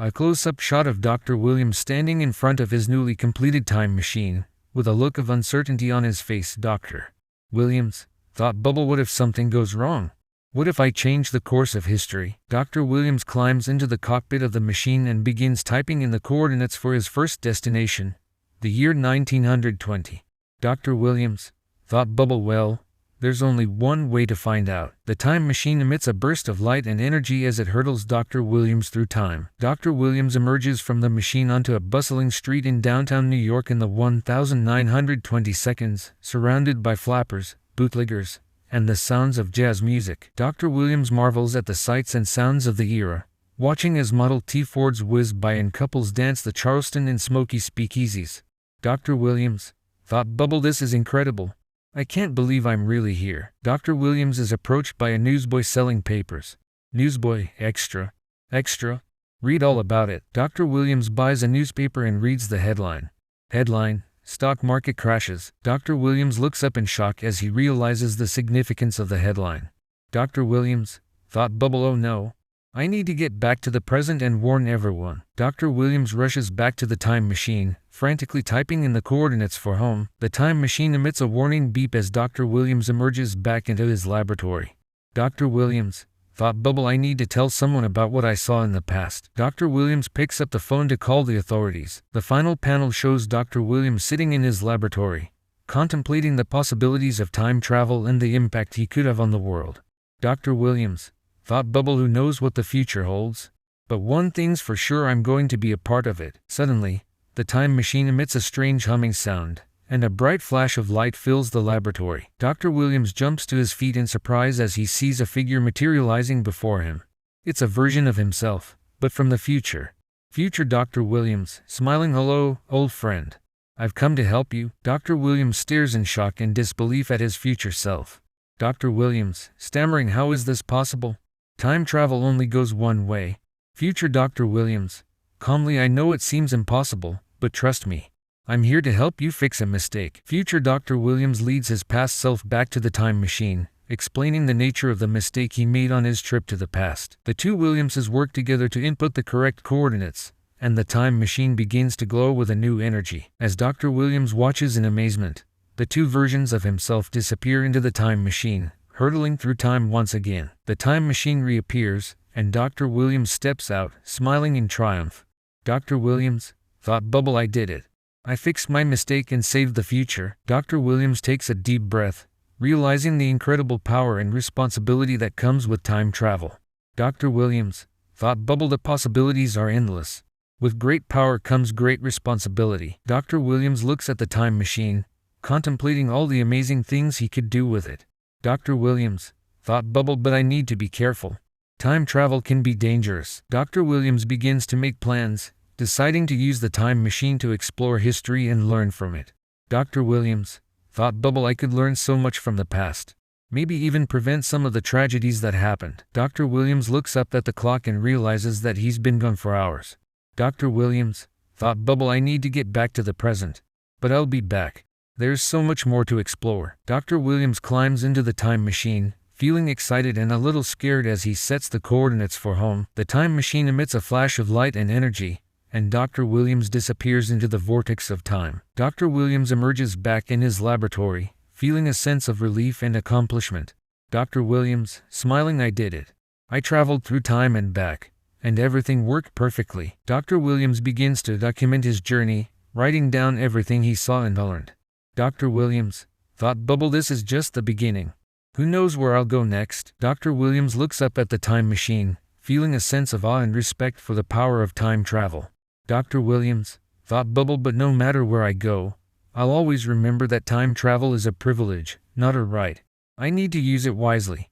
A close-up shot of Dr. Williams standing in front of his newly completed time machine, with a look of uncertainty on his face. Dr. Williams, thought bubble, what if something goes wrong? What if I change the course of history? Dr. Williams climbs into the cockpit of the machine and begins typing in the coordinates for his first destination, the year 1920. Dr. Williams, thought bubble, well, there's only one way to find out. The time machine emits a burst of light and energy as it hurtles Dr. Williams through time. Dr. Williams emerges from the machine onto a bustling street in downtown New York in the 1920 seconds, surrounded by flappers, bootleggers, and the sounds of jazz music. Dr. Williams marvels at the sights and sounds of the era, watching as Model T Fords whiz by and couples dance the Charleston in smoky speakeasies. Dr. Williams, thought bubble, this is incredible. I can't believe I'm really here. Dr. Williams is approached by a newsboy selling papers. Newsboy, extra, extra, read all about it. Dr. Williams buys a newspaper and reads the headline. Headline, stock market crashes. Dr. Williams looks up in shock as he realizes the significance of the headline. Dr. Williams, thought bubble, oh no. I need to get back to the present and warn everyone. Dr. Williams rushes back to the time machine, frantically typing in the coordinates for home. The time machine emits a warning beep as Dr. Williams emerges back into his laboratory. Dr. Williams, thought bubble, I need to tell someone about what I saw in the past. Dr. Williams picks up the phone to call the authorities. The final panel shows Dr. Williams sitting in his laboratory, contemplating the possibilities of time travel and the impact he could have on the world. Dr. Williams, thought bubble, who knows what the future holds? But one thing's for sure, I'm going to be a part of it. Suddenly, the time machine emits a strange humming sound, and a bright flash of light fills the laboratory. Dr. Williams jumps to his feet in surprise as he sees a figure materializing before him. It's a version of himself, but from the future. Future Dr. Williams, smiling, hello, old friend. I've come to help you. Dr. Williams stares in shock and disbelief at his future self. Dr. Williams, stammering, how is this possible? Time travel only goes one way. Future Dr. Williams, calmly, I know it seems impossible, but trust me. I'm here to help you fix a mistake. Future Dr. Williams leads his past self back to the time machine, explaining the nature of the mistake he made on his trip to the past. The two Williamses work together to input the correct coordinates, and the time machine begins to glow with a new energy. As Dr. Williams watches in amazement, the two versions of himself disappear into the time machine, hurtling through time once again. The time machine reappears, and Dr. Williams steps out, smiling in triumph. Dr. Williams, thought bubble, I did it. I fixed my mistake and saved the future. Dr. Williams takes a deep breath, realizing the incredible power and responsibility that comes with time travel. Dr. Williams, thought bubble, the possibilities are endless. With great power comes great responsibility. Dr. Williams looks at the time machine, contemplating all the amazing things he could do with it. Dr. Williams, thought bubble, but I need to be careful. Time travel can be dangerous. Dr. Williams begins to make plans, deciding to use the time machine to explore history and learn from it. Dr. Williams, thought bubble, I could learn so much from the past. Maybe even prevent some of the tragedies that happened. Dr. Williams looks up at the clock and realizes that he's been gone for hours. Dr. Williams, thought bubble, I need to get back to the present. But I'll be back. There's so much more to explore. Dr. Williams climbs into the time machine, feeling excited and a little scared as he sets the coordinates for home. The time machine emits a flash of light and energy, and Dr. Williams disappears into the vortex of time. Dr. Williams emerges back in his laboratory, feeling a sense of relief and accomplishment. Dr. Williams, smiling, I did it. I traveled through time and back, and everything worked perfectly. Dr. Williams begins to document his journey, writing down everything he saw and learned. Dr. Williams, thought bubble, this is just the beginning. Who knows where I'll go next? Dr. Williams looks up at the time machine, feeling a sense of awe and respect for the power of time travel. Dr. Williams, thought bubble, but no matter where I go, I'll always remember that time travel is a privilege, not a right. I need to use it wisely.